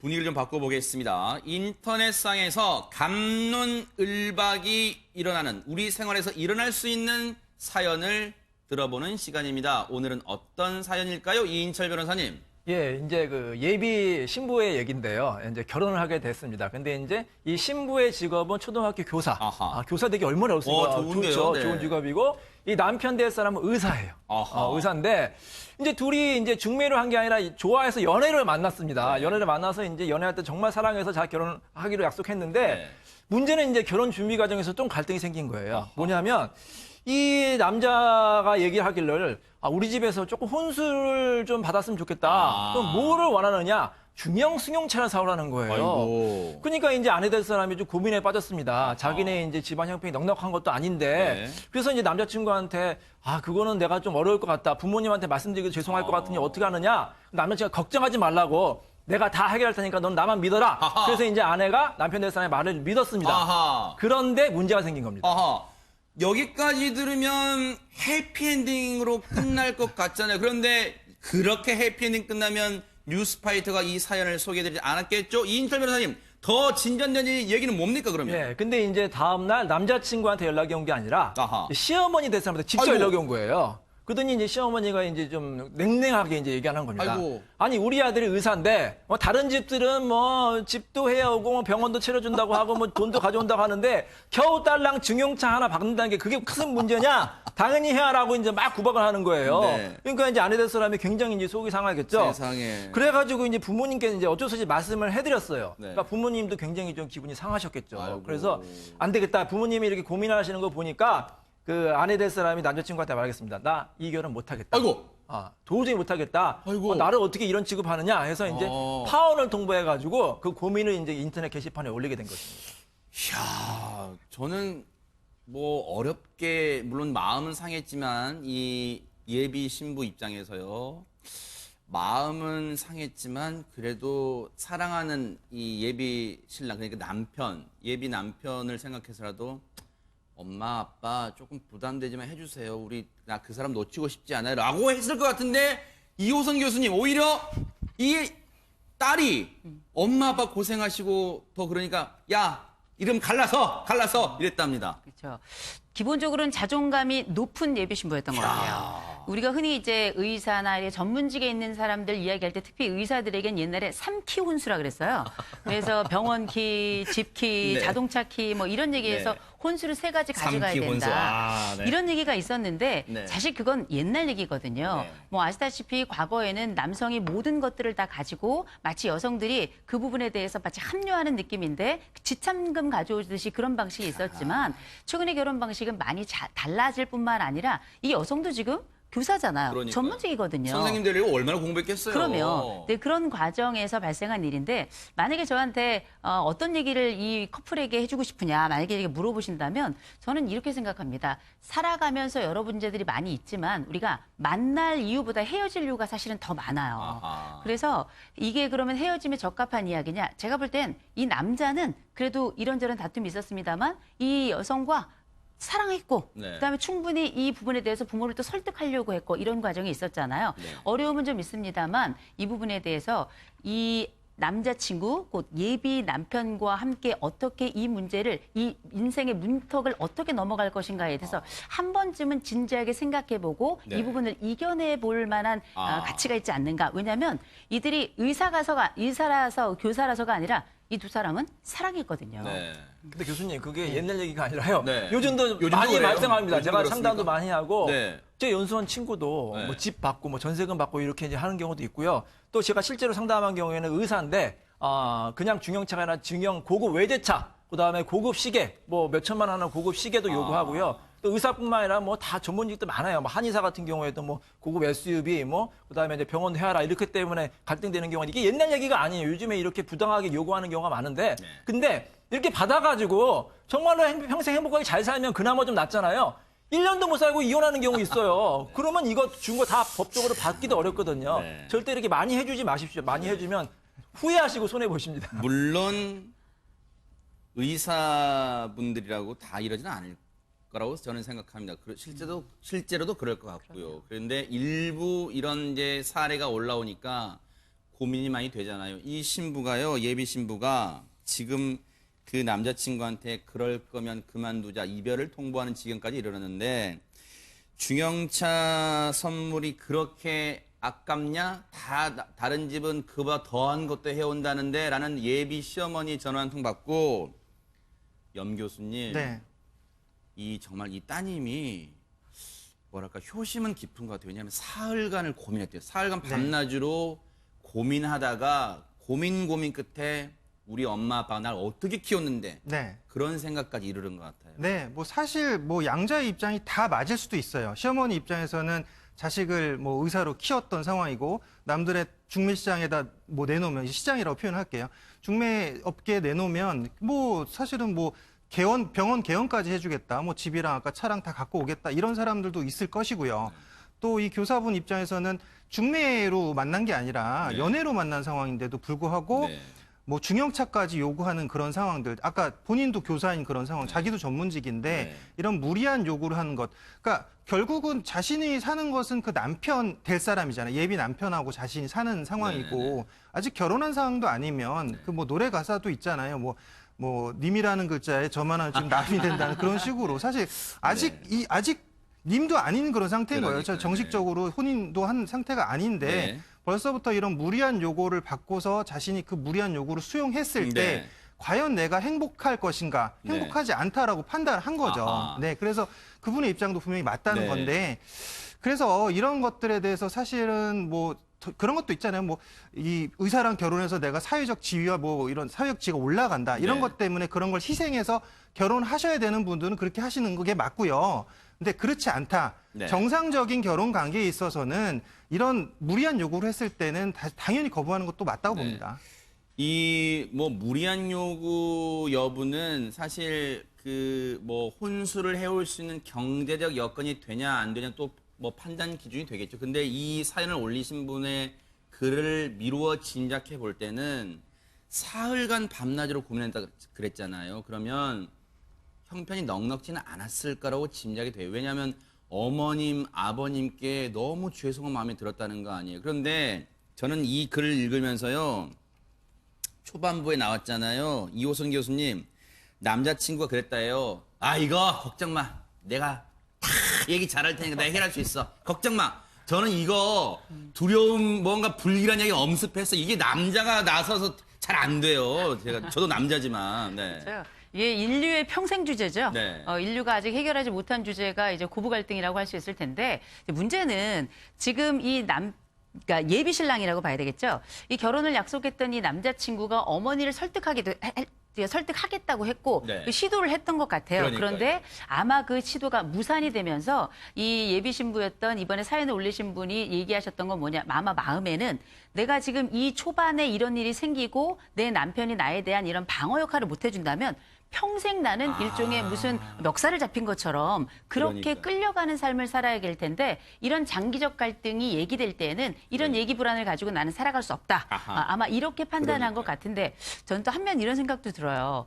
분위기를 좀 바꿔보겠습니다. 인터넷상에서 갑론을박이 일어나는 우리 생활에서 일어날 수 있는 사연을 들어보는 시간입니다. 오늘은 어떤 사연일까요? 이인철 변호사님. 예, 이제 그 예비 신부의 얘기인데요. 이제 결혼을 하게 됐습니다. 근데 이제 이 신부의 직업은 초등학교 교사. 아하. 교사 되기 얼마나 어렵습니까? 좋은데요. 좋죠. 네. 좋은 직업이고 이 남편 될 사람은 의사예요. 의사인데 이제 둘이 이제 중매를 한 게 아니라 좋아해서 연애를 만났습니다. 네. 연애를 만나서 이제 연애할 때 정말 사랑해서 잘 결혼하기로 약속했는데 네. 문제는 이제 결혼 준비 과정에서 좀 갈등이 생긴 거예요. 뭐냐면 이 남자가 얘기하기를 우리 집에서 조금 혼수를 좀 받았으면 좋겠다. 그럼 뭐를 원하느냐? 중형 승용차를 사오라는 거예요. 아이고. 그러니까 이제 아내 될 사람이 좀 고민에 빠졌습니다. 자기네 이제 집안 형편이 넉넉한 것도 아닌데. 네. 그래서 이제 남자친구한테 그거는 내가 좀 어려울 것 같다. 부모님한테 말씀드리기도 죄송할 것 같으니 어떻게 하느냐? 남자친구가 걱정하지 말라고. 내가 다 해결할 테니까 넌 나만 믿어라. 아하. 그래서 이제 아내가 남편 될 사람의 말을 믿었습니다. 아하. 그런데 문제가 생긴 겁니다. 아하. 여기까지 들으면 해피엔딩으로 끝날 것 같잖아요. 그런데 그렇게 해피엔딩 끝나면 뉴스파이터가 이 사연을 소개해드리지 않았겠죠? 이인철 변호사님, 더 진전된 얘기는 뭡니까, 그러면? 예, 근데 이제 다음날 남자친구한테 연락이 온 게 아니라 아하. 시어머니 될 사람한테 직접 아이고. 연락이 온 거예요. 그러더니 이제 시어머니가 이제 좀 냉랭하게 이제 얘기하는 겁니다. 아이고. 아니, 우리 아들이 의사인데, 다른 집들은 집도 해오고, 병원도 차려준다고 하고, 돈도 가져온다고 하는데, 겨우 딸랑 중형차 하나 받는다는 게 그게 큰 문제냐? 당연히 해야라고 이제 막 구박을 하는 거예요. 네. 그러니까 이제 아내 될 사람이 굉장히 이제 속이 상하겠죠. 세상에. 그래가지고 이제 부모님께 이제 어쩔 수 없이 말씀을 해드렸어요. 네. 그러니까 부모님도 굉장히 좀 기분이 상하셨겠죠. 아이고. 그래서 안 되겠다. 부모님이 이렇게 고민하시는 거 보니까 그 아내 될 사람이 남자친구한테 말하겠습니다. 나 이 결혼 못하겠다. 아이고. 도저히 못하겠다. 아이고. 나를 어떻게 이런 취급하느냐 해서 이제 파혼을 통보해가지고 그 고민을 이제 인터넷 게시판에 올리게 된 것입니다. 이야, 저는 어렵게, 물론 마음은 상했지만, 이 예비 신부 입장에서요. 마음은 상했지만, 그래도 사랑하는 이 예비 신랑, 그러니까 남편, 예비 남편을 생각해서라도 엄마, 아빠 조금 부담되지만 해주세요. 나 그 사람 놓치고 싶지 않아요. 라고 했을 것 같은데, 이호선 교수님, 오히려 이 딸이 엄마, 아빠 고생하시고 더 그러니까, 야, 이름 갈라서 이랬답니다. 그렇죠. 기본적으로는 자존감이 높은 예비 신부였던 것 같아요. 우리가 흔히 이제 의사나 이렇게 전문직에 있는 사람들 이야기할 때 특히 의사들에겐 옛날에 3키 혼수라 그랬어요. 그래서 병원 키, 집 키, 네. 자동차 키 이런 얘기해서 네. 혼수를 3가지 가져가야 3키 혼수. 된다. 네. 이런 얘기가 있었는데 네. 사실 그건 옛날 얘기거든요. 네. 아시다시피 과거에는 남성이 모든 것들을 다 가지고 마치 여성들이 그 부분에 대해서 마치 합류하는 느낌인데 지참금 가져오듯이 그런 방식이 있었지만 최근의 결혼 방식은 많이 달라질 뿐만 아니라 이 여성도 지금 교사잖아요. 그러니까요. 전문직이거든요. 선생님 되려고 얼마나 공부했겠어요. 그러면 네, 그런 과정에서 발생한 일인데 만약에 저한테 어떤 얘기를 이 커플에게 해주고 싶으냐 만약에 이렇게 물어보신다면 저는 이렇게 생각합니다. 살아가면서 여러 문제들이 많이 있지만 우리가 만날 이유보다 헤어질 이유가 사실은 더 많아요. 아하. 그래서 이게 그러면 헤어짐에 적합한 이야기냐? 제가 볼 땐 이 남자는 그래도 이런저런 다툼이 있었습니다만 이 여성과 사랑했고 네. 그다음에 충분히 이 부분에 대해서 부모를 또 설득하려고 했고 이런 과정이 있었잖아요. 네. 어려움은 좀 있습니다만 이 부분에 대해서 이 남자친구, 곧 예비 남편과 함께 어떻게 이 문제를, 이 인생의 문턱을 어떻게 넘어갈 것인가에 대해서 한 번쯤은 진지하게 생각해보고 네. 이 부분을 이겨내볼 만한 가치가 있지 않는가. 왜냐하면 이들이 의사라서 교사라서가 아니라 이 두 사람은 사랑했거든요. 네. 근데 교수님 그게 옛날 얘기가 아니라요. 네. 요즘도 요즘도 많이 그래요? 발생합니다. 요즘도 제가 그렇습니까? 상담도 많이 하고 네. 제 연수원 친구도 네. 집 받고 전세금 받고 이렇게 이제 하는 경우도 있고요. 또 제가 실제로 상담한 경우에는 의사인데 그냥 중형차가 아니라 중형 고급 외제차, 그다음에 고급 시계, 몇 천만 원 하는 고급 시계도 요구하고요. 또 의사뿐만 아니라 다 전문직도 많아요. 한의사 같은 경우에도 고급 SUV, 그다음에 이제 병원 해야라 이렇기 때문에 갈등되는 경우가 이게 옛날 얘기가 아니에요. 요즘에 이렇게 부당하게 요구하는 경우가 많은데, 근데 이렇게 받아가지고 정말로 평생 행복하게 잘 살면 그나마 좀 낫잖아요. 1년도 못 살고 이혼하는 경우 있어요. 그러면 이거 준 거 다 법적으로 받기도 어렵거든요. 네. 절대 이렇게 많이 해주지 마십시오. 많이 해주면 후회하시고 손해보십니다. 물론 의사분들이라고 다 이러지는 않을 거라고 저는 생각합니다. 실제로도 그럴 것 같고요. 그런데 일부 이런 이제 사례가 올라오니까 고민이 많이 되잖아요. 이 신부가요, 예비 신부가 지금 그 남자친구한테 그럴 거면 그만두자, 이별을 통보하는 지경까지 이르렀는데 중형차 선물이 그렇게 아깝냐? 다른 집은 그보다 더한 것도 해온다는데 라는 예비 시어머니 전화 한 통 받고 염 교수님, 네. 정말 이 따님이 뭐랄까 효심은 깊은 것 같아요. 왜냐하면 사흘간을 고민했대요. 사흘간 밤낮으로 고민하다가 고민 끝에 우리 엄마 아빠가 날 어떻게 키웠는데 네. 그런 생각까지 이르는 것 같아요. 네, 뭐 사실 뭐 양자의 입장이 다 맞을 수도 있어요. 시어머니 입장에서는 자식을 뭐 의사로 키웠던 상황이고 남들의 중매 시장에다 뭐 내놓으면 시장이라고 표현할게요. 중매 업계에 내놓으면 뭐 사실은 뭐 병원 개원까지 해주겠다. 뭐 집이랑 아까 차랑 다 갖고 오겠다. 이런 사람들도 있을 것이고요. 또 이 교사분 입장에서는 중매로 만난 게 아니라 네. 연애로 만난 상황인데도 불구하고 네. 뭐 중형차까지 요구하는 그런 상황들, 아까 본인도 교사인 그런 상황, 네. 자기도 전문직인데 네. 이런 무리한 요구를 하는 것, 그러니까 결국은 자신이 사는 것은 그 남편 될 사람이잖아요. 예비 남편하고 자신이 사는 상황이고 네네네. 아직 결혼한 상황도 아니면 네. 그 뭐 노래 가사도 있잖아요. 뭐 님이라는 글자에 저만한 지금 남이 된다는 그런 식으로 사실 아직 네. 아직 님도 아닌 그런 상태인 거예요. 그러니까요. 정식적으로 혼인도 한 상태가 아닌데 네. 벌써부터 이런 무리한 요구를 받고서 자신이 그 무리한 요구를 수용했을 때 네. 과연 내가 행복할 것인가? 네. 행복하지 않다라고 판단한 거죠. 아하. 네, 그래서 그분의 입장도 분명히 맞다는 네. 건데 그래서 이런 것들에 대해서 사실은 뭐 그런 것도 있잖아요. 뭐 이 의사랑 결혼해서 내가 사회적 지위와 뭐 이런 사회적 지위가 올라간다. 이런 네. 것 때문에 그런 걸 희생해서 결혼하셔야 되는 분들은 그렇게 하시는 게 맞고요. 근데 그렇지 않다. 네. 정상적인 결혼 관계에 있어서는 이런 무리한 요구를 했을 때는 당연히 거부하는 것도 맞다고 네. 봅니다. 이 뭐 무리한 요구 여부는 사실 그 뭐 혼수를 해올 수 있는 경제적 여건이 되냐 안 되냐 또 뭐 판단 기준이 되겠죠. 근데 이 사연을 올리신 분의 글을 미루어 짐작해 볼 때는 사흘간 밤낮으로 고민했다 그랬잖아요. 그러면 형편이 넉넉지는 않았을 거라고 짐작이 돼요. 왜냐하면 어머님, 아버님께 너무 죄송한 마음이 들었다는 거 아니에요. 그런데 저는 이 글을 읽으면서요. 초반부에 나왔잖아요. 이호선 교수님, 남자친구가 그랬다요. 아, 이거 걱정 마. 내가 다 얘기 잘할 테니까 내가 해결할 수 있어. 걱정 마. 저는 이거 두려움, 뭔가 불길한 얘기 엄습해서 이게 남자가 나서서 잘 안 돼요. 저도 남자지만. 네. 그렇죠. 이게 인류의 평생 주제죠. 네. 인류가 아직 해결하지 못한 주제가 이제 고부 갈등이라고 할 수 있을 텐데 문제는 지금 그러니까 예비 신랑이라고 봐야 되겠죠. 이 결혼을 약속했던 이 남자친구가 어머니를 설득하겠다고 했고 네. 그 시도를 했던 것 같아요. 그러니까요. 그런데 아마 그 시도가 무산이 되면서 이 예비 신부였던 이번에 사연을 올리신 분이 얘기하셨던 건 뭐냐. 아마 마음에는 내가 지금 이 초반에 이런 일이 생기고 내 남편이 나에 대한 이런 방어 역할을 못 해준다면 평생 나는 일종의 무슨 멱살을 잡힌 것처럼 그렇게 그러니까요. 끌려가는 삶을 살아야 될 텐데 이런 장기적 갈등이 얘기될 때에는 이런 네. 얘기 불안을 가지고 나는 살아갈 수 없다. 아하. 아마 이렇게 판단한 것 그러니까요. 같은데 저는 또 한면 이런 생각도 들어요.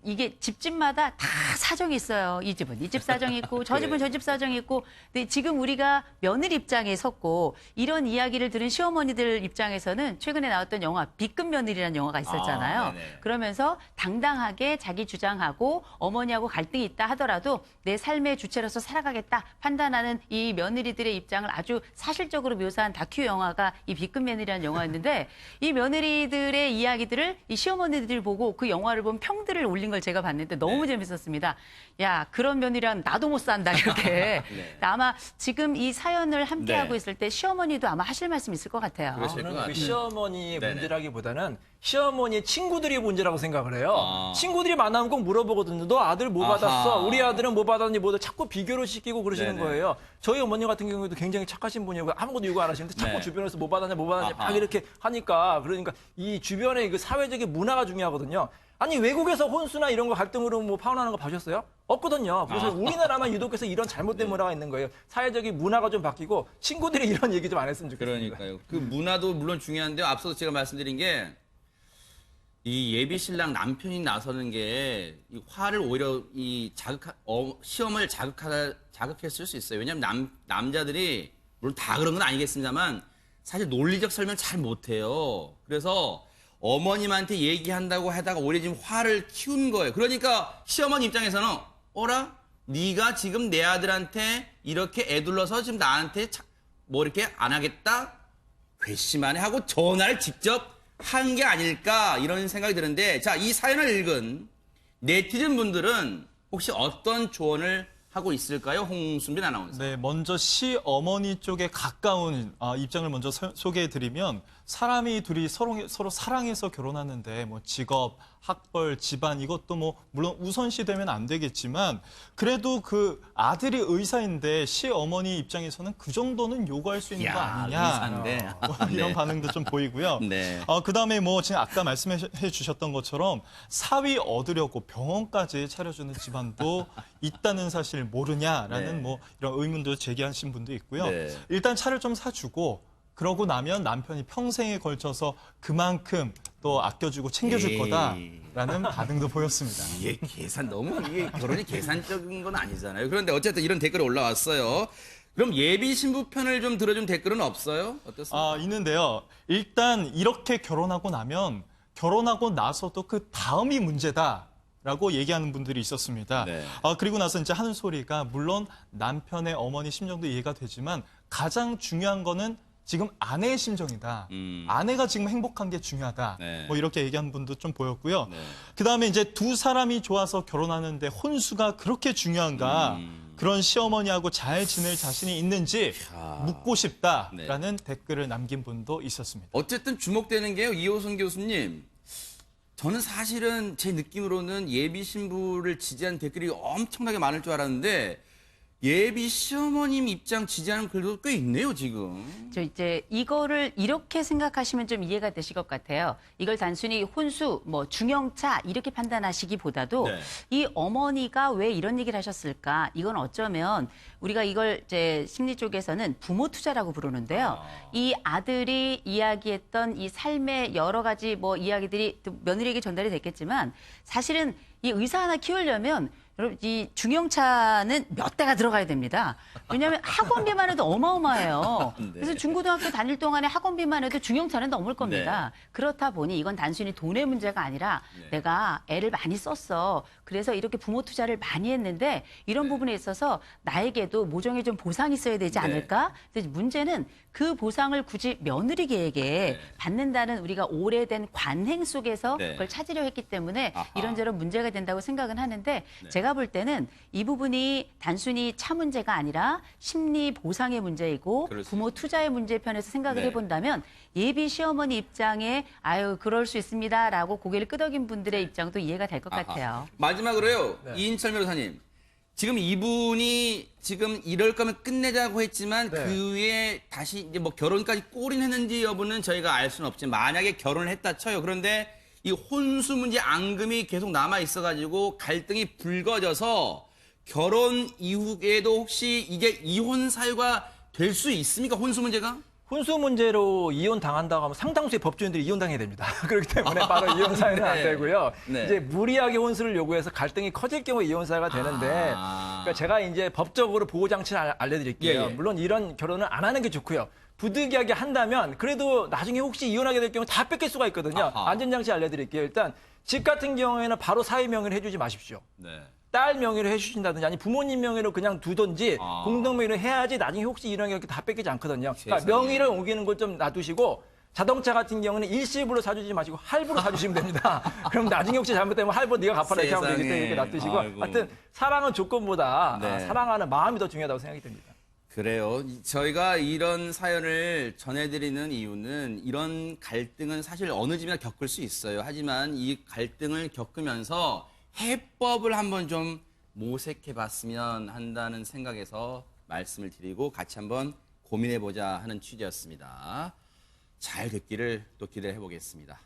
이게 집집마다 다 사정이 있어요. 이 집은 이 집 사정이 있고 저 집은 저 집 사정이 있고 근데 지금 우리가 며느리 입장에 섰고 이런 이야기를 들은 시어머니들 입장에서는 최근에 나왔던 영화 B급 며느리라는 영화가 있었잖아요. 아, 네네. 그러면서 당당하게 자기 주장하고 어머니하고 갈등이 있다 하더라도 내 삶의 주체로서 살아가겠다 판단하는 이 며느리들의 입장을 아주 사실적으로 묘사한 다큐 영화가 이 B급 며느리라는 영화였는데 이 며느리들의 이야기들을 이 시어머니들이 보고 그 영화를 본 평들을 올린 걸 제가 봤는데 너무 재밌었습니다. 야, 그런 며느리랑 나도 못 산다 이렇게. 네. 아마 지금 이 사연을 함께 네. 하고 있을 때 시어머니도 아마 하실 말씀 있을 것 같아요. 그러실 것 저는 같아요. 그 시어머니의 네네. 문제라기보다는 시어머니의 친구들이 문제라고 생각을 해요. 아. 친구들이 만나면 꼭 물어보거든요. 너 아들 뭐 아하. 받았어? 우리 아들은 뭐 받았니? 뭐 자꾸 비교를 시키고 그러시는 네네. 거예요. 저희 어머니 같은 경우에도 굉장히 착하신 분이고 아무것도 요구 안 하시는데 자꾸 네. 주변에서 뭐 받았냐 아하. 막 이렇게 하니까 그러니까 이 주변의 그 사회적인 문화가 중요하거든요. 아니 외국에서 혼수나 이런 거 갈등으로 뭐 파혼하는 거 봐셨어요? 없거든요. 그래서 우리나라만 유독해서 이런 잘못된 문화가 있는 거예요. 사회적인 문화가 좀 바뀌고 친구들이 이런 얘기 좀 안 했으면 좋겠습니다. 그러니까요. 그 문화도 물론 중요한데요. 앞서서 제가 말씀드린 게 이 예비 신랑 남편이 나서는 게 이 화를 오히려 시험을 자극했을 수 있어요. 왜냐하면 남자들이 물론 다 그런 건 아니겠습니다만 사실 논리적 설명 잘 못해요. 그래서 어머님한테 얘기한다고 하다가 오히려 지금 화를 키운 거예요. 그러니까 시어머니 입장에서는 어라? 네가 지금 내 아들한테 이렇게 애둘러서 지금 나한테 뭐 이렇게 안 하겠다? 괘씸하네 하고 전화를 직접 한 게 아닐까 이런 생각이 드는데 자, 이 사연을 읽은 네티즌 분들은 혹시 어떤 조언을 하고 있을까요? 홍순빈 아나운서. 네, 먼저 시어머니 쪽에 가까운 입장을 먼저 소개해드리면 사람이 둘이 서로 사랑해서 결혼하는데 뭐 직업, 학벌, 집안 이것도 뭐 물론 우선시되면 안 되겠지만 그래도 그 아들이 의사인데 시어머니 입장에서는 그 정도는 요구할 수 있는 거 아니냐. 의사인데. 이런 네. 반응도 좀 보이고요. 네. 그다음에 뭐 지금 아까 말씀해 주셨던 것처럼 사위 얻으려고 병원까지 차려주는 집안도 있다는 사실 모르냐라는 네. 뭐 이런 의문도 제기하신 분도 있고요. 네. 일단 차를 좀 사주고 그러고 나면 남편이 평생에 걸쳐서 그만큼 또 아껴주고 챙겨줄 에이. 거다라는 반응도 보였습니다. 이게 이게 결혼이 계산적인 건 아니잖아요. 그런데 어쨌든 이런 댓글이 올라왔어요. 그럼 예비 신부 편을 좀 들어준 댓글은 없어요? 어떻습니까? 있는데요. 일단 이렇게 결혼하고 나면 결혼하고 나서도 그 다음이 문제다라고 얘기하는 분들이 있었습니다. 네. 그리고 나서 이제 하는 소리가 물론 남편의 어머니 심정도 이해가 되지만 가장 중요한 거는 지금 아내의 심정이다. 아내가 지금 행복한 게 중요하다. 네. 뭐 이렇게 얘기하는 분도 좀 보였고요. 네. 그다음에 이제 두 사람이 좋아서 결혼하는데 혼수가 그렇게 중요한가? 그런 시어머니하고 잘 지낼 자신이 있는지 묻고 싶다라는 댓글을 남긴 분도 있었습니다. 어쨌든 주목되는 게요. 이호선 교수님. 저는 사실은 제 느낌으로는 예비 신부를 지지하는 댓글이 엄청나게 많을 줄 알았는데 예비 시어머님 입장 지지하는 글도 꽤 있네요, 지금. 저 이제 이거를 이렇게 생각하시면 좀 이해가 되실 것 같아요. 이걸 단순히 혼수, 뭐 중형차 이렇게 판단하시기보다도 네. 이 어머니가 왜 이런 얘기를 하셨을까? 이건 어쩌면 우리가 이걸 이제 심리 쪽에서는 부모 투자라고 부르는데요. 이 아들이 이야기했던 이 삶의 여러 가지 뭐 이야기들이 또 며느리에게 전달이 됐겠지만 사실은 이 의사 하나 키우려면 여러분, 이 중형차는 몇 대가 들어가야 됩니다. 왜냐하면 학원비만 해도 어마어마해요. 네. 그래서 중고등학교 다닐 동안에 학원비만 해도 중형차는 넘을 겁니다. 그렇다 보니 이건 단순히 돈의 문제가 아니라 내가 애를 많이 썼어. 그래서 이렇게 부모 투자를 많이 했는데 이런 부분에 있어서 나에게도 모종의 좀 보상이 있어야 되지 않을까? 근데 문제는 그 보상을 굳이 며느리에게 받는다는 우리가 오래된 관행 속에서 그걸 찾으려 했기 때문에 아하. 이런저런 문제가 된다고 생각은 하는데 제가 볼 때는 이 부분이 단순히 차 문제가 아니라 심리 보상의 문제이고 그럴 수 부모 투자의 문제 편에서 생각을 해본다면 예비 시어머니 입장에 아유 그럴 수 있습니다라고 고개를 끄덕인 분들의 입장도 이해가 될 것 같아요. 마지막으로요. 이인철 변호사님. 지금 이분이 지금 이럴 거면 끝내자고 했지만 그 위에 다시 이제 뭐 결혼까지 꼬린했는지 여부는 저희가 알 수는 없지만 만약에 결혼을 했다 쳐요. 그런데 이 혼수 문제 앙금이 계속 남아 있어가지고 갈등이 불거져서 결혼 이후에도 혹시 이게 이혼 사유가 될 수 있습니까? 혼수 문제가? 혼수 문제로 이혼 당한다고 하면 상당수의 법조인들이 이혼당해야 됩니다. 그렇기 때문에 바로 이혼 사유는 안 되고요. 네. 이제 무리하게 혼수를 요구해서 갈등이 커질 경우에 이혼 사유가 되는데, 그러니까 제가 이제 법적으로 보호 장치를 알려드릴게요. 예. 물론 이런 결혼을 안 하는 게 좋고요. 부득이하게 한다면 그래도 나중에 혹시 이혼하게 될 경우 다 뺏길 수가 있거든요. 아하. 안전장치 알려드릴게요. 일단 집 같은 경우에는 바로 사위 명의로 해주지 마십시오. 네. 딸 명의로 해주신다든지 아니 부모님 명의로 그냥 두든지 아. 공동 명의로 해야지 나중에 혹시 이런 게 다 뺏기지 않거든요. 그러니까 세상에. 명의를 옮기는 걸 좀 놔두시고 자동차 같은 경우는 일시불로 사주지 마시고 할부로 사주시면 됩니다. 그럼 나중에 혹시 잘못되면 할부 네가 갚아라 이렇게 하면 되기 때문에 이렇게 놔두시고 아이고. 하여튼 사랑은 조건보다 네. 사랑하는 마음이 더 중요하다고 생각이 듭니다. 그래요. 저희가 이런 사연을 전해드리는 이유는 이런 갈등은 사실 어느 집이나 겪을 수 있어요. 하지만 이 갈등을 겪으면서 해법을 한번 좀 모색해봤으면 한다는 생각에서 말씀을 드리고 같이 한번 고민해보자 하는 취지였습니다. 잘 됐기를 또 기대해 보겠습니다.